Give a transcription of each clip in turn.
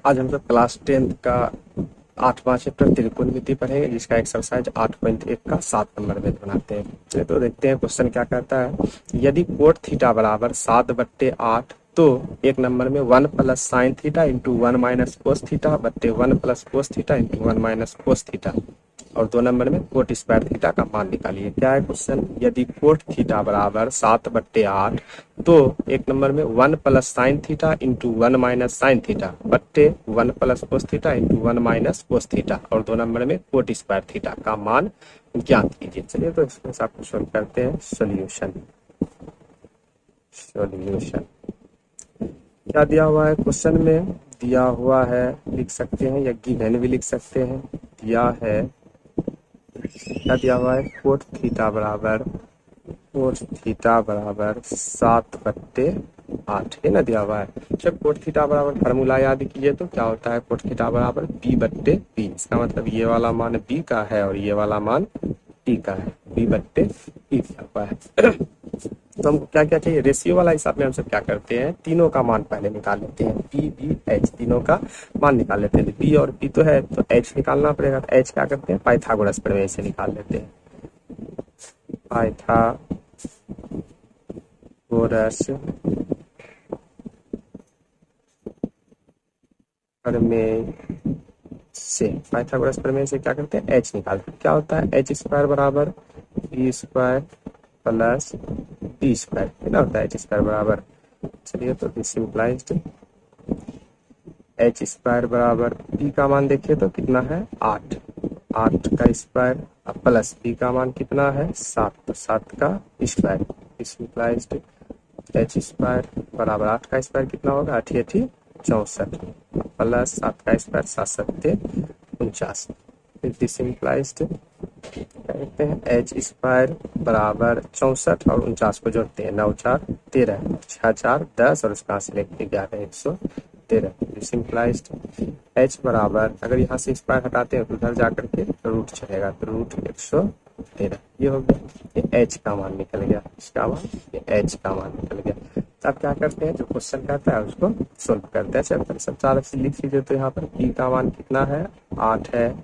आज हम सब क्लास 10th का 8वां चैप्टर त्रिकोणमिति पढ़ेंगे, जिसका एक्सरसाइज 8.1 का 7 नंबर में बनाते हैं। चलिए तो देखते हैं क्वेश्चन क्या कहता है। यदि कोट थीटा बराबर 7/8 तो एक नंबर में 1 plus sine theta into 1 minus cos theta बट्टे 1 plus cos theta into 1 minus cos theta, और 2 नंबर में कोट स्क्वायर थीटा का मान निकालिए। क्या है क्वेश्चन? यदि कोट थीटा बराबर 7/8 तो एक नंबर में 1 plus sine theta into 1 minus sine theta बट्टे 1 plus cos theta into 1 minus cos theta, और 2 नंबर में कोट स्क्वायर थीटा का मान ज्ञात कीजिए। चलिए तो इसमें से आपको सोल्व करते हैं। सॉल्यूशन क्या दिया हुआ है क्वेश्चन में? दिया हुआ है, लिख सकते हैं या गिवन भी लिख सकते हैं। दिया है, क्या दिया हुआ है? कोट थीटा बराबर 7/8 है ना, दिया हुआ है। जब कोट थीटा बराबर फार्मूला याद कीजिए तो क्या होता है? कोट थीटा बराबर b/b। इसका मतलब ये वाला मान b का है और ये वाला मान t का है। b/b दिया हुआ है। तो हमको क्या क्या चाहिए? रेशियो वाला हिसाब में हम सब क्या करते हैं, तीनों का मान पहले निकाल लेते हैं। पी बी एच तीनों का मान निकाल लेते हैं। बी और पी तो है तो एच निकालना पड़ेगा। तो एच क्या करते हैं? पाइथागोरस प्रमेय से निकाल लेते हैं। पाइथागोरस प्रमेय से क्या करते हैं? एच निकालते हैं। क्या होता है? एच स्क्वायर बराबर B square plus D square कितना होता है? एच स्क्वायर बराबर, चलिए तो दिस इम्प्लाइज एच स्क्वायर बराबर बी का मान देखिए तो कितना है? 8 का स्क्वायर प्लस बी का मान कितना है? 7, तो 7 का square. This implies H square बराबर 8 का स्क्वायर कितना होगा? 8 × 64 प्लस 7 का स्क्वायर 7 × 7 = 49। फिर दिस इम्प्लाइज कहते हैं एच स्क्वायर बराबर 64 और 49 को जोड़ते हैं। 9 × 4 = 13, 6 × 4 = 10 और उसका से लेके 11 113। दिस इम्प्लाइज एच बराबर, अगर यहाँ से स्क्वायर हटाते हैं तो उधर जाकर के रूट चलेगा, तो रूट 113 ये हो गया। ये एच का मान निकल गया। इसका मान, ये एच का मान निकल गया। तो आप क्या करते हैं, जो क्वेश्चन कहता है उसको सोल्व करते हैं। चलिए सब 4 से लिख लीजिए। तो यहाँ पर पी का मान कितना है? 8 है।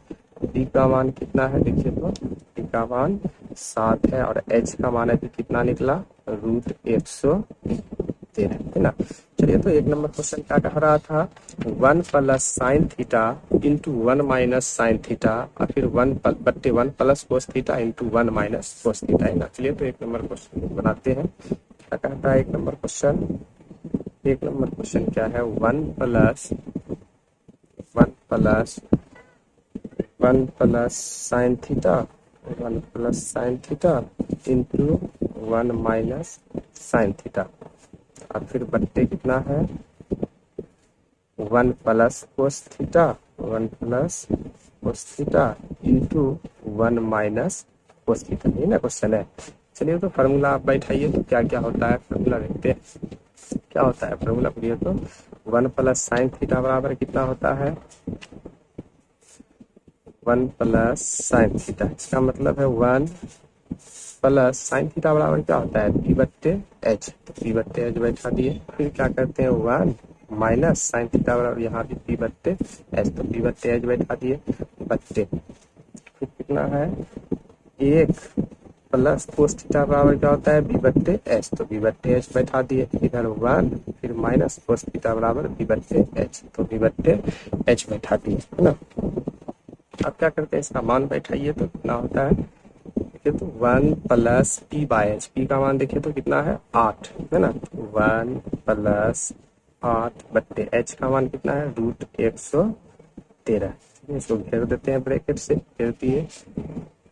डी का मान कितना है? देखिए तो डी का मान 7 है और एच का मान अभी कितना निकला? रूट 113 है ना। चलिए तो एक नंबर क्वेश्चन क्या कह रहा था? 1 plus sine theta into 1 minus sine theta और फिर 1/1 plus cos theta into 1 minus cos theta है ना। चलिए तो एक नंबर क्वेश्चन बनाते हैं। क्या कहता है एक नंबर क्वेश्चन? एक नंबर क्वेश्चन क्या है? 1 plus sine theta into 1 minus sine theta और फिर बट्टे कितना है? 1 plus cos theta into 1 minus cos theta, ये ना क्वेश्चन है। चलिए तो फार्मूला आप बैठाइए तो क्या क्या होता है फार्मूला देखते हैं। क्या होता है फार्मूला बोलिए तो? 1 प्लस साइन थीटा बराबर कितना होता है? 1 प्लस साइन थीटा, इसका मतलब है 1 प्लस साइन थीटा बराबर क्या होता है? p/h। तो p/h बैठा दिए। फिर क्या करते हैं? 1 माइनस साइन थीटा बराबर यहाँ भी p/h, तो p/h बैठा दिए बट्टे फिर कितना है? 1 प्लस कोस थीटा बराबर क्या होता है? b/h, तो b/h बैठा दिए। इधर 1 फिर माइनस कोस थीटा बराबर b/h, तो b/h बैठा दिए है ना। अब क्या करते हैं? इसका मान बैठाइए तो कितना होता है? देखिए तो 1 प्लस p/h, p का मान देखिए तो कितना है? 8 है ना। 1 प्लस 8 बट्टे h का मान कितना है? रूट 113। इसको घेर देते हैं ब्रैकेट से, घेर दिए।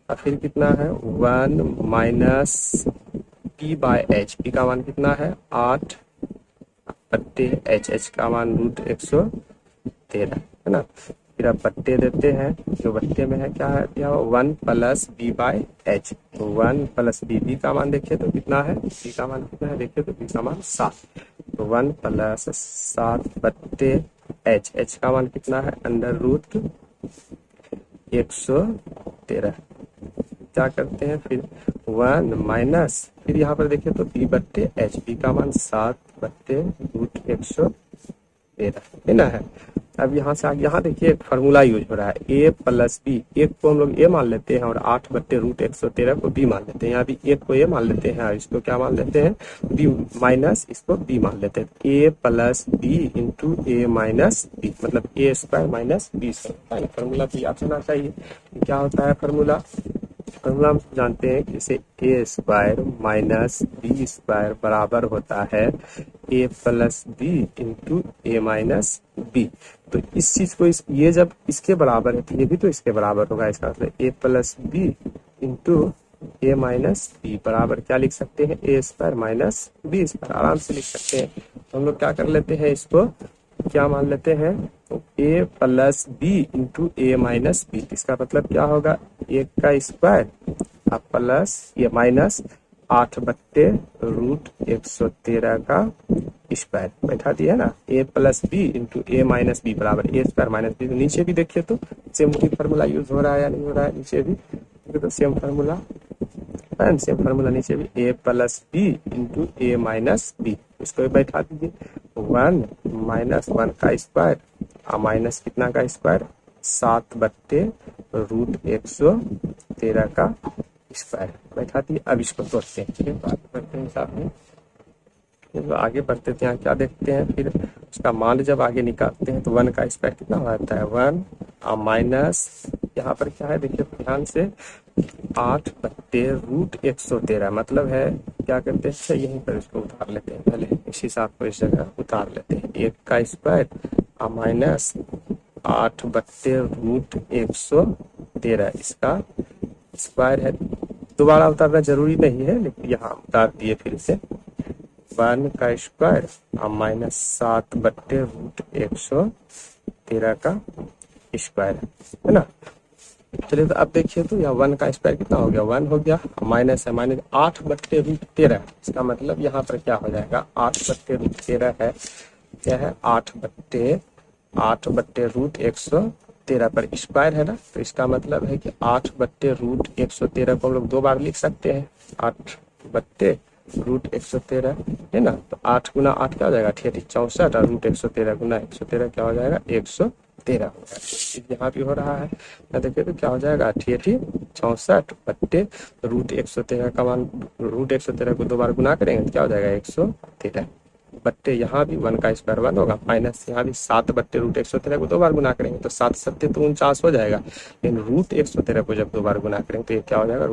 और फिर कितना है? 1 माइनस p/h, p का मान कितना है? 8 बट्टे h का मान रूट 113 है ना। फिर आप बट्टे देते हैं, जो बट्टे में है क्या है? क्या 1 प्लस b/h, तो 1 प्लस b का मान देखिए तो कितना है? b का मान कितना है? देखिए तो b का मान 7, तो 1 प्लस 7 बट्टे h का मान कितना है? Under root 113। क्या करते हैं फिर? 1 माइनस, फिर यहाँ पर देखिए तो b/h, b का मान 7 बट्टे रूट 113 है ना है। अब यहाँ से आगे यहाँ देखिए एक फार्मूला यूज हो रहा है, ए प्लस बी। एक को हम लोग ए मान लेते हैं और 8/√113 को बी मान लेते हैं। यहाँ भी एक को ए मान लेते हैं और इसको क्या मान लेते हैं, बी माइनस इसको बी मान लेते हैं। A plus B into A minus B, मतलब A square minus B square. Formula भी याद होना चाहिए। क्या होता है फार्मूला? फार्मूला हम जानते हैं कि जैसे ए स्क्वायर माइनस बी स्क्वायर बराबर होता है ए plus B into A minus B. तो इस चीज को ये जब इसके बराबर है तो ये भी तो इसके बराबर होगा। इसका मतलब ए plus B into A minus B बराबर क्या लिख सकते हैं, ए स्क्वायर माइनस बी स्क्वायर, आराम से लिख सकते हैं। तो हम लोग क्या कर लेते हैं, इसको क्या मान लेते हैं, A plus B into A minus B. इसका मतलब क्या होगा, एक का स्क्वायर प्लस ये माइनस 8/√113 का स्क्वायर बैठा दिया ना। ए plus B into A minus B बराबर ए स्क्वायर माइनस बी। तो नीचे भी देखिए तो सेम फार्मूला यूज हो रहा है या नहीं हो रहा है, नीचे भी तो सेम फार्मूला है, सेम फार्मूला नीचे भी ए plus B into A minus B. इसको भी बैठा दीजिए, 1 माइनस 1 का स्क्वायर माइनस कितना का स्क्वायर, 7/√113 का स्क्वायर बैठा दिए। अब इसको तोड़ते हैं, बढ़ते हैं साथ में। तो आगे बढ़ते थे, यहाँ क्या देखते हैं, फिर उसका मान जब आगे निकालते हैं तो 1 का स्क्वायर कितना होता है, 1 माइनस यहाँ पर क्या है देखिए ध्यान से, 8/√113 मतलब है क्या करते हैं, अच्छा यहीं पर इसको उतार लेते हैं, पहले इसी हिसाब को इस जगह उतार लेते हैं। 1 का स्क्वायर माइनस 8/√113 इसका स्क्वायर है। दोबारा उतारना जरूरी नहीं है, लेकिन यहाँ उतार दिए फिर से। 1 का स्क्वायर माइनस 7/√113 का स्क्वायर है ना। चलिए तो अब देखिए तो यहाँ 1 का स्क्वायर कितना हो गया, 1 हो गया, माइनस है माइनस 8/√13। इसका मतलब यहाँ पर क्या हो जाएगा, 8/√13 है, क्या है 8/√113 पर स्क्वायर है ना। तो इसका मतलब है कि 8/√113 को हम लोग 2 बार लिख सकते हैं, 8/√113 है ना। तो 8 गुना 8 क्या हो जाएगा, 64, और √113 गुना 113 क्या हो जाएगा, 113 हो जाएगा। यहाँ भी हो रहा है ना, देखिए तो क्या हो जाएगा, 64/√113 का मान, √113 को 2 बार गुना करेंगे तो क्या हो जाएगा, 113 बट्टे यहाँ भी 1 का स्क्वायर 1 होगा, माइनस यहाँ भी 7/√113 को 2 बार गुना करेंगे तो 7 7 तो 49 हो जाएगा। लेकिन √113 को जब 2 बार गुना करेंगे तो ये क्या हो जाएगा,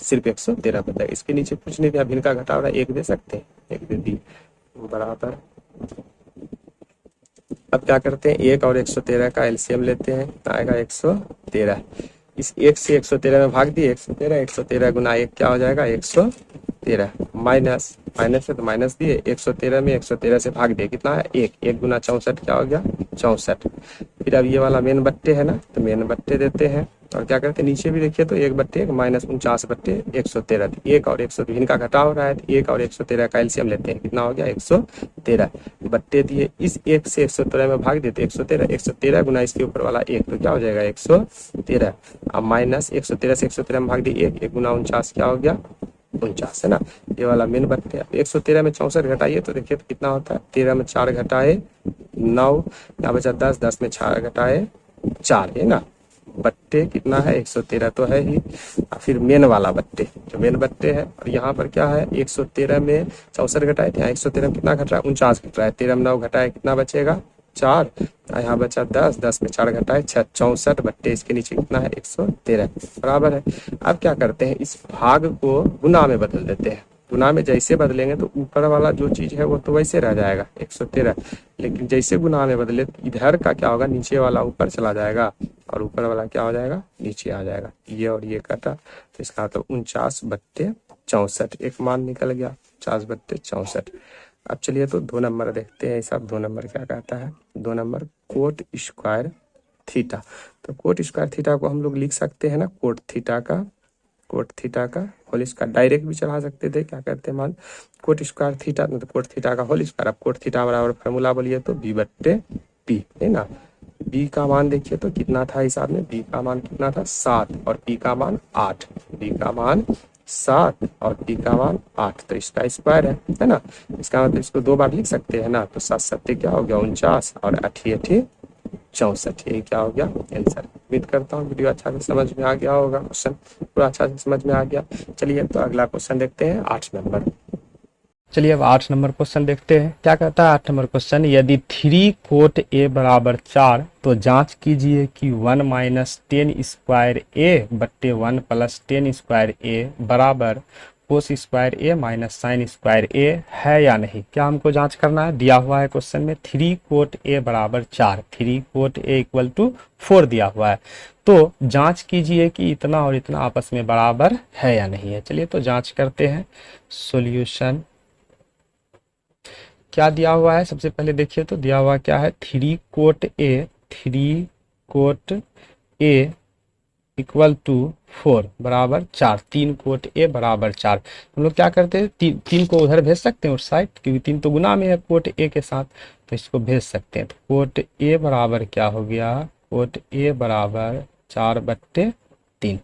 सिर्फ 113 बन जाएगा। इसके नीचे कुछ नहीं दिया, भिन्न का घटा हो रहा है, 1 दे सकते हैं, 1 दे दी बराबर। अब क्या करते हैं, 1 और 113 का एलसीएम लेते हैं, आएगा 113। इस 1 से 113 में भाग दिए, 113 गुना 1 क्या हो जाएगा, 113, माइनस माइनस है तो माइनस दिए, 113 में 113 से भाग दिए, कितना है 1, 1 गुना 64 क्या हो गया, 64। फिर अब ये वाला मेन बट्टे है ना, तो मेन बट्टे देते हैं और क्या करते हैं, नीचे भी देखिए तो 1/1 माइनस 49/113। 1 और 113 इनका घटा हो रहा है, तो 1 और 113 का एलसीएम लेते हैं, कितना हो गया, 113 बट्टे दिए, इस 1 से 113 में भाग देते 113 गुना इसके ऊपर वाला 1 तो क्या हो जाएगा, 113। अब माइनस 113 से 113 में भाग दिए 1 गुना 49 क्या हो गया, 49 है ना। ये वाला मेन बट्टे, 113 में 64 घटाइए तो देखिए तो कितना होता है, 13 में 4 घटाए 9, यहाँ बचा 10, 10 में 4 घटाए 4 है ना। बट्टे कितना है, 113 तो है ही। फिर मेन वाला बट्टे, जो मेन बट्टे है, और यहाँ पर क्या है, 113 में 64 घटाए थे, यहाँ 113 में कितना घट रहा है, 49 घट रहा है, 13 में 9 घटाए कितना बचेगा, 4, यहाँ बचा 10, 10 में 4 घटाए 6, 64 बट्टे इसके नीचे कितना है, 113 बराबर है। अब क्या करते हैं, इस भाग को गुना में बदल देते हैं। गुना में जैसे बदलेंगे तो ऊपर वाला जो चीज है वो तो वैसे रह जाएगा 113, लेकिन जैसे गुना में बदले तो इधर का क्या होगा, नीचे वाला ऊपर चला जाएगा और ऊपर वाला क्या हो जाएगा, नीचे आ जाएगा। ये और ये कटा तो इसका मतलब 49/64 एक मान निकल गया, 49/64। अब चलिए तो 2 नंबर देखते हैं, सब 2 नंबर क्या कहता है। 2 नंबर कोट स्क्वायर थीटा। तो कोट स्क्वायर थीटा को हम लोग लिख सकते हैं ना, कोट थीटा का होल स्क्वायर, डायरेक्ट भी चढ़ा सकते थे, क्या करते हैं मान, कोट स्क्वायर थीटा मतलब कोट थीटा का होल स्क्वायर। अब कोट थीटा बराबर फार्मूला बोलिए तो b/p है ना। b का मान देखिए तो कितना था हिसाब में, b का मान कितना था 7 और p का मान 8, b का मान 7 और p का मान 8, तो इसका स्क्वायर है ना। इसका मतलब इसको 2 बार लिख सकते हैं ना, तो 7 7 क्या हो गया 49 और 8 8 64। ये क्या हो गया आंसर। उम्मीद करता हूँ वीडियो अच्छा से समझ में आ गया होगा, क्वेश्चन पूरा अच्छा से समझ में आ गया। चलिए तो अगला क्वेश्चन देखते हैं 8 नंबर। चलिए अब 8 नंबर क्वेश्चन देखते हैं। क्या कहता है 8 नंबर क्वेश्चन, यदि 3 कोट ए बराबर 4 तो जांच कीजिए कि 1 माइनस 10 स्क्वायर ए बट्टे 1 प्लस 10 स्क्वायर ए बराबर कोस स्क्वायर ए माइनस साइन स्क्वायर ए है या नहीं। क्या हमको जांच करना है, दिया हुआ है क्वेश्चन में 3 कोट ए बराबर 4, 3 कोट ए इक्वल टू 4 दिया हुआ है। तो जांच कीजिए कि इतना और इतना आपस में बराबर है या नहीं है। चलिए तो जांच करते हैं। सॉल्यूशन क्या दिया हुआ है, सबसे पहले देखिए तो दिया हुआ क्या है, 3 cot A, 3 cot A equal to 4 बराबर 4, 3 कोट ए बराबर 4। हम लोग क्या करते हैं, 3 को उधर भेज सकते हैं उस साइड, क्योंकि 3 तो गुना में है कोट ए के साथ, तो इसको भेज सकते हैं। तो कोट ए बराबर क्या हो गया, कोट ए बराबर 4/3।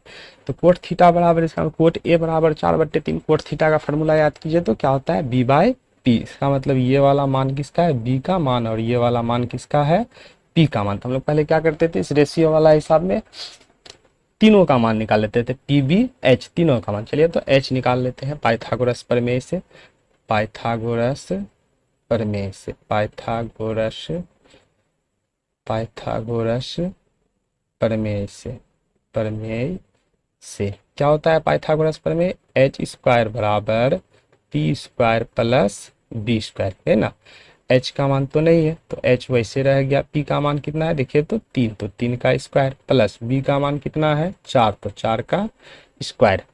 तो कोट थीटा बराबर, इसका कोट ए बराबर 4/3, कोट थीटा का फॉर्मूला याद कीजिए तो क्या होता है, बी बाई पी। इसका मतलब ये वाला मान किसका है, बी का मान, और ये वाला मान किसका है, पी का मान। तो हम लोग पहले क्या करते थे, इस रेशियो वाला हिसाब में तीनों का मान निकाल लेते थे, पी बी एच तीनों का मान। चलिए तो एच निकाल लेते हैं पाइथागोरस प्रमेय से, पाइथागोरस प्रमेय से, पाइथागोरस पाइथागोरस प्रमेय से, प्रमेय से क्या होता है पाइथागोरस प्रमेय, एच स्क्वायर बराबर P square plus B square, है ना। एच का मान तो नहीं है तो एच वैसे रह गया, पी का मान कितना है देखिए तो 3, तो 3 का स्क्वायर प्लस बी का मान कितना है 4, तो 4 का स्क्वायर।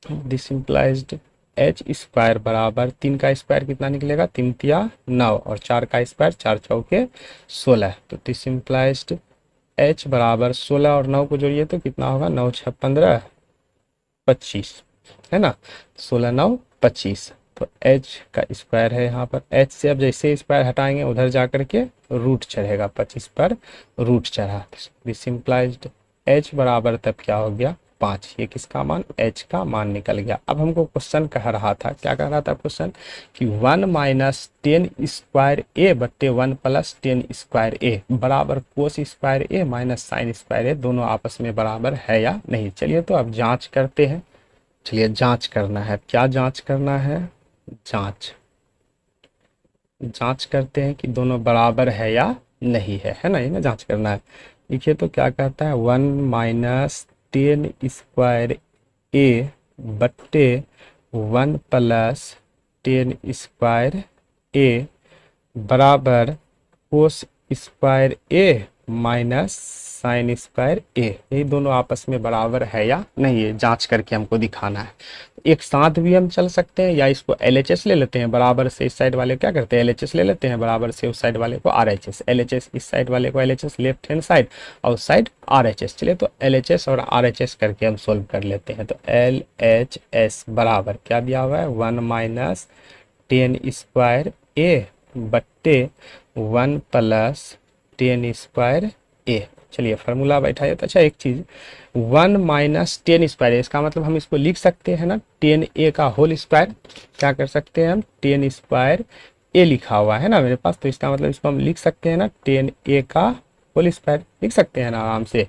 दिस इम्प्लाइज्ड एच स्क्वायर बराबर 3 का स्क्वायर कितना निकलेगा, 3 तिया 9, और 4 का स्क्वायर 4 चौके 16। तो दिस इम्प्लाइज्ड एच बराबर 16 और 9 को जोड़िए तो कितना होगा, 9 6 15 25, है ना, 16 9 25। तो h का स्क्वायर है यहाँ पर, h से अब जैसे स्क्वायर हटाएंगे उधर जा करके रूट चढ़ेगा, 25 पर रूट चढ़ा। दिस इम्प्लाइज्ड h बराबर तब क्या हो गया 5, ये किसका मान, h का मान निकल गया। अब हमको क्वेश्चन कह रहा था, क्या कह रहा था क्वेश्चन, कि 1 माइनस 10 स्क्वायर ए बट्टे 1 प्लस 10 स्क्वायर ए बराबर कोस स्क्वायर ए माइनस साइन स्क्वायर ए दोनों आपस में बराबर है या नहीं। चलिए तो अब जांच करते हैं। चलिए जांच करना है, क्या जांच करना है, जांच करते हैं कि दोनों बराबर है या नहीं है ना, ये ना जांच करना है। देखिए तो क्या कहता है, 1 माइनस 10 स्क्वायर ए बट्टे 1 प्लस 10 स्क्वायर ए बराबर कोस स्क्वायर ए माइनस साइन स्क्वायर ए, यही दोनों आपस में बराबर है या नहीं, है जांच करके हमको दिखाना है। एक साथ भी हम चल सकते हैं, या इसको LHS ले लेते हैं, बराबर से इस साइड वाले क्या करते हैं LHS ले लेते हैं, बराबर से उस साइड वाले को RHS, LHS इस साइड वाले को LHS लेफ्ट हैंड साइड, और उस साइड RHS। चलिए तो LHS और RHS करके हम सोल्व कर लेते हैं। तो LHS बराबर क्या दिया हुआ है, 1 माइनस 10 स्क्वायर ए बट्टे 1 प्लस 10 स्क्वायर ए। चलिए फार्मूला बैठाइए। तो अच्छा एक चीज़, 1 माइनस 10 स्क्वायर, इसका मतलब हम इसको लिख सकते हैं ना 10 ए का होल स्क्वायर। क्या कर सकते हैं हम, 10 स्क्वायर ए लिखा हुआ है ना मेरे पास, तो इसका मतलब इसको हम लिख सकते हैं ना 10 ए का होल स्क्वायर, लिख सकते हैं ना, आराम से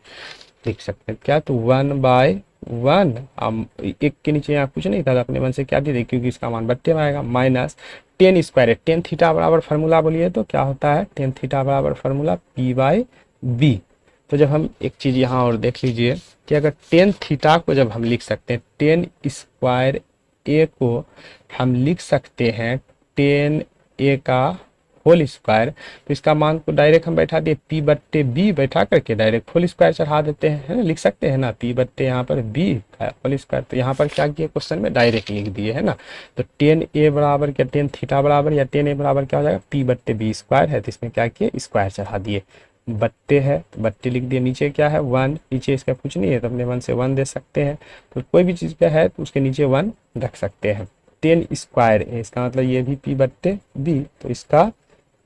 लिख सकते हैं। क्या, तो 1/1, एक के नीचे यहाँ कुछ नहीं था, अपने मन से क्या दे दे, क्योंकि इसका मान बट्टे में आएगा, माइनस 10 स्क्वायर है, 10 थीटा बराबर फार्मूला बोलिए तो क्या होता है, 10 थीटा बराबर फार्मूला P/B। तो जब हम एक चीज़ यहाँ और देख लीजिए कि अगर 10 थीटा को जब हम लिख सकते हैं, 10 स्क्वायर ए को हम लिख सकते हैं 10 ए का होल स्क्वायर, तो इसका मान को डायरेक्ट हम बैठा दिए P/B बैठा करके डायरेक्ट होल स्क्वायर चढ़ा देते हैं, है ना, लिख सकते हैं ना P/ यहाँ पर B होल स्क्वायर। तो यहाँ पर क्या किया क्वेश्चन में डायरेक्ट लिख दिए, है ना। तो 10 ए बराबर क्या 10 थीटा बराबर या 10 ए बराबर क्या हो जाएगा P/B स्क्वायर है, तो इसमें क्या किए स्क्वायर चढ़ा दिए, बट्टे है तो बट्टे लिख दिए, नीचे क्या है 1, नीचे इसका कुछ नहीं है तो अपने 1 से 1 दे सकते हैं, तो कोई भी चीज़ पे है तो उसके नीचे 1 रख सकते हैं। 10 स्क्वायर है, इसका मतलब ये भी P/B, तो इसका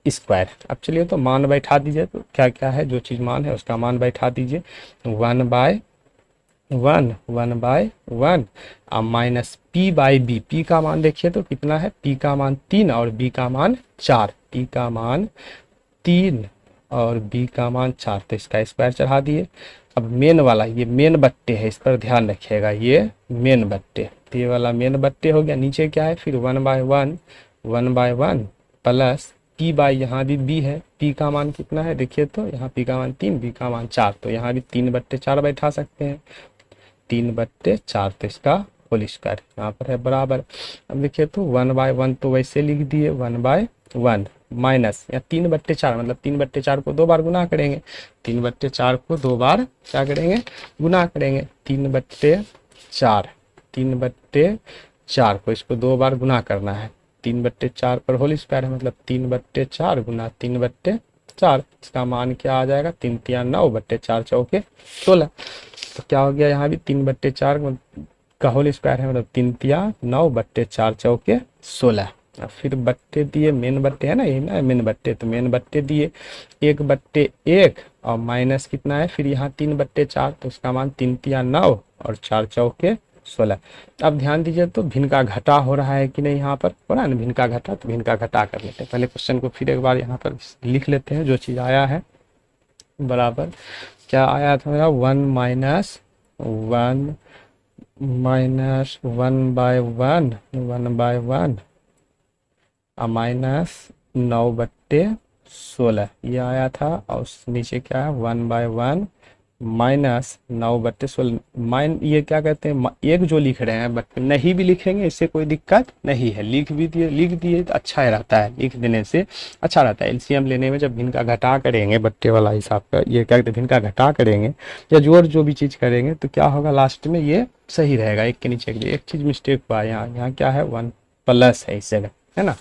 स्क्वायर। अब चलिए तो मान बैठा दीजिए, तो क्या क्या है जो चीज़ मान है उसका मान बैठा दीजिए, 1/1 अब माइनस P/B, P का मान देखिए तो कितना है, P का मान 3 और B का मान 4, P का मान 3 और b का मान 4, तो इसका स्क्वायर चढ़ा दिए। अब मेन वाला, ये मेन बट्टे है, इस पर ध्यान रखिएगा, ये मेन बट्टे, तो ये वाला मेन बट्टे हो गया। नीचे क्या है फिर 1/1 प्लस p बाई, यहाँ भी b है, p का मान कितना है देखिए, तो यहाँ p का मान 3, b का मान 4, तो यहाँ भी 3/4 बैठा सकते हैं, 3/4, तो इसका होल स्क्वायर यहाँ पर है बराबर। अब देखिए तो 1/1 तो वैसे लिख दिए, 1/1 माइनस, या 3/4 मतलब 3/4 को 2 बार गुना करेंगे, 3/4 को 2 बार क्या करेंगे, गुना करेंगे, 3/4, 3/4 को इसको 2 बार गुना करना है, 3/4 पर होल स्क्वायर है, मतलब 3/4 गुना 3/4, इसका मान क्या आ जाएगा, 3 तिया 9/4 चौके 16, तो क्या हो गया, यहाँ भी 3/4 का होल स्क्वायर है, मतलब 3 तिया 9/4 चौके 16। अब फिर बट्टे दिए, मेन बट्टे है ना, यही ना मेन बट्टे, तो मेन बट्टे दिए 1/1 और माइनस कितना है फिर यहाँ 3/4, तो उसका मान 3 तिया 9 और 4 चौके 16। अब ध्यान दीजिए तो भिन्न का घटा हो रहा है कि नहीं, यहाँ पर हो रहा है ना भिन्न का घटा, तो भिन्न का घटा कर लेते हैं। पहले क्वेश्चन को फिर एक बार यहाँ पर लिख लेते हैं, जो चीज़ आया है बराबर, क्या आया था मेरा 1 माइनस 1/1 माइनस 9/16 ये आया था, और नीचे क्या है 1/1 माइनस 9/16 ये क्या कहते हैं, एक जो लिख रहे हैं, बट नहीं भी लिखेंगे इससे कोई दिक्कत नहीं है, लिख दिए तो अच्छा ही रहता है, लिख देने से अच्छा रहता है। एलसीएम लेने में जब भिन्न का घटा करेंगे, बट्टे वाला हिसाब का, ये क्या कहते हैं भिन्न का घटा करेंगे या जोड़ जो भी चीज़ करेंगे, तो क्या होगा लास्ट में ये सही रहेगा, एक के नीचे एक चीज़ मिस्टेक हुआ, यहाँ क्या है 1 प्लस है इस जगह, है ना,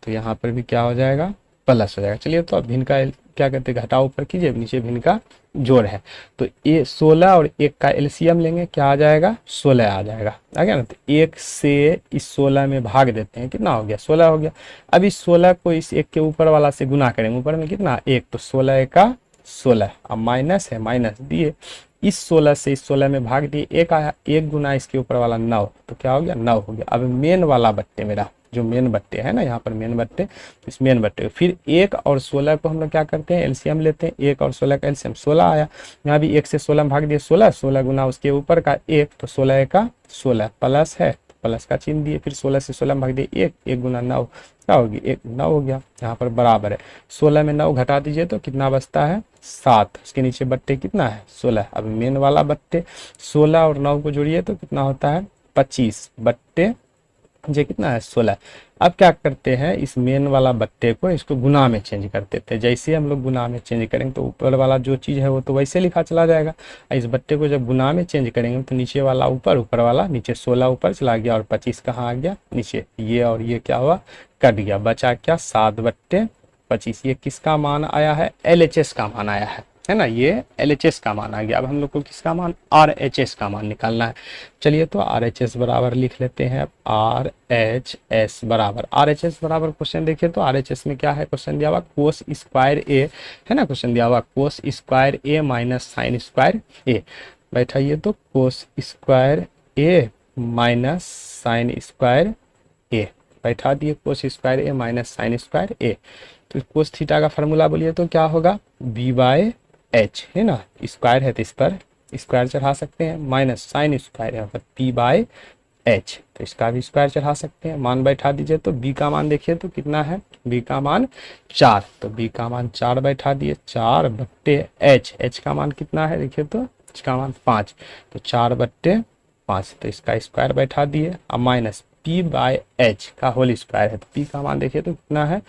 तो यहाँ पर भी क्या हो जाएगा, प्लस हो जाएगा। चलिए तो अब भिन्न का क्या कहते हैं घटाव ऊपर कीजिए, नीचे भिन्न का जोड़ है, तो ये 16 और 1 का एलसीएम लेंगे, क्या आ जाएगा 16 आ जाएगा, आ गया ना, तो 1 से इस 16 में भाग देते हैं, कितना हो गया 16 हो गया। अब इस 16 को इस 1 के ऊपर वाला से गुना करेंगे, ऊपर में कितना 1, तो 16 का 16, अब माइनस है, माइनस दिए, इस 16 से इस 16 में भाग दिए, 1 आया, 1 गुना इसके ऊपर वाला 9, तो क्या हो गया 9 हो गया। अब मेन वाला बट्टे मेरा, जो मेन बट्टे है ना, यहाँ पर मेन बट्टे, इस मेन बट्टे फिर 1 और 16 को हम लोग क्या करते हैं एलसीएम लेते हैं, 1 और 16 का एलसीएम 16 आया, यहाँ भी 1 से 16 में भाग दिए 16, 16 गुना उसके ऊपर का 1, तो 16 का 16 प्लस है, प्लस का चिन्ह दिए, फिर 16 से 16 में भाग दिए 1, 1 गुना 9 क्या होगी 1 9 हो गया, यहाँ पर बराबर है 16 में 9 घटा दीजिए तो कितना बचता है 7, उसके नीचे बट्टे कितना है 16। अब मेन वाला बट्टे 16 और 9 को जोड़िए तो कितना होता है 25 बट्टे ये कितना है 16। अब क्या करते हैं इस मेन वाला बट्टे को इसको गुना में चेंज कर देते हैं, जैसे हम लोग गुना में चेंज करेंगे तो ऊपर वाला जो चीज़ है वो तो वैसे लिखा चला जाएगा, इस बट्टे को जब गुना में चेंज करेंगे तो नीचे वाला ऊपर, ऊपर वाला नीचे, 16 ऊपर चला गया और 25 कहाँ आ गया नीचे, ये और ये क्या हुआ कट गया, बचा क्या 7/25। ये किसका मान आया है LHS का मान आया है ना, ये LHS का मान आ गया। अब हम लोग को किसका मान RHS का मान निकालना है। चलिए तो RHS बराबर लिख लेते हैं, RHS बराबर क्वेश्चन देखिए तो RHS में क्या है, क्वेश्चन दिया हुआ कोस स्क्वायर A है ना, क्वेश्चन दिया हुआ cos square A minus sine square A, बैठाइए तो cos square A minus sine square A बैठा दिए, cos square A minus sine square A, तो कोस थीटा का फार्मूला बोलिए तो क्या होगा B/H है ना, स्क्वायर है तो इस पर स्क्वायर चढ़ा सकते हैं, माइनस साइन स्क्वायर है मतलब P/H, तो इसका भी स्क्वायर चढ़ा सकते हैं, मान बैठा दीजिए तो B का मान देखिए तो कितना है, B का मान 4, तो B का मान 4 बैठा दिए, 4/H, H का मान कितना है देखिए तो H का मान 5, तो 4/5, तो इसका स्क्वायर बैठा दिए, अब माइनस P/H का होल स्क्वायर है, तो P का मान देखिए तो कितना है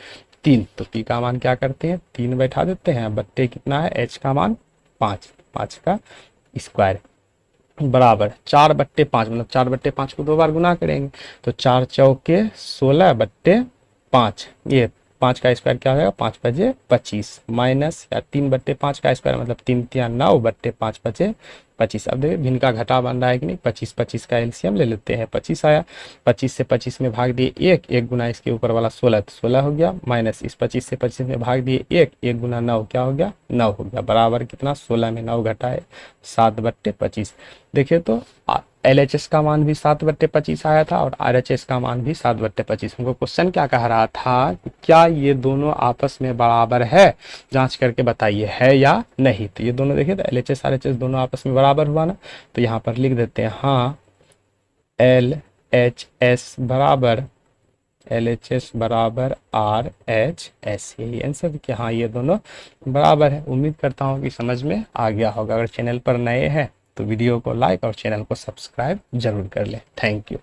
3, तो P का मान क्या करते हैं 3 बैठा देते हैं, बट्टे कितना है H का मान 5, 5 का स्क्वायर बराबर 4/5, मतलब 4/5 को 2 बार गुना करेंगे तो 4 चौके 16/5, ये 5 का स्क्वायर क्या हो जाएगा 5 बजे 25, माइनस या 3/5 का स्क्वायर मतलब 3 तिया 9/5 बजे 25। अब देखिए भिन्न का घटा बन रहा है कि नहीं, 25 का एलसीएम ले लेते हैं, 25 आया, 25 से 25 में भाग दिए 1, 1 गुना इसके ऊपर वाला 16, तो 16 हो गया, माइनस इस 25 से 25 में भाग दिए 1, 1 गुना 9 क्या हो गया 9 हो गया, बराबर कितना 16 में 9 घटाए 7/25। देखिए तो LHS का मान भी 7/25 आया था और RHS का मान भी 7/25। हमको क्वेश्चन क्या कह रहा था कि क्या ये दोनों आपस में बराबर है, जांच करके बताइए है या नहीं। तो ये दोनों देखिए, तो LHS RHS दोनों आपस में बराबर हुआ ना, तो यहाँ पर लिख देते हैं हाँ LHS बराबर RHS, यही आंसर कि हाँ ये दोनों बराबर है। उम्मीद करता हूँ कि समझ में आ गया होगा। अगर चैनल पर नए हैं तो वीडियो को लाइक और चैनल को सब्सक्राइब जरूर कर लें। Thank you.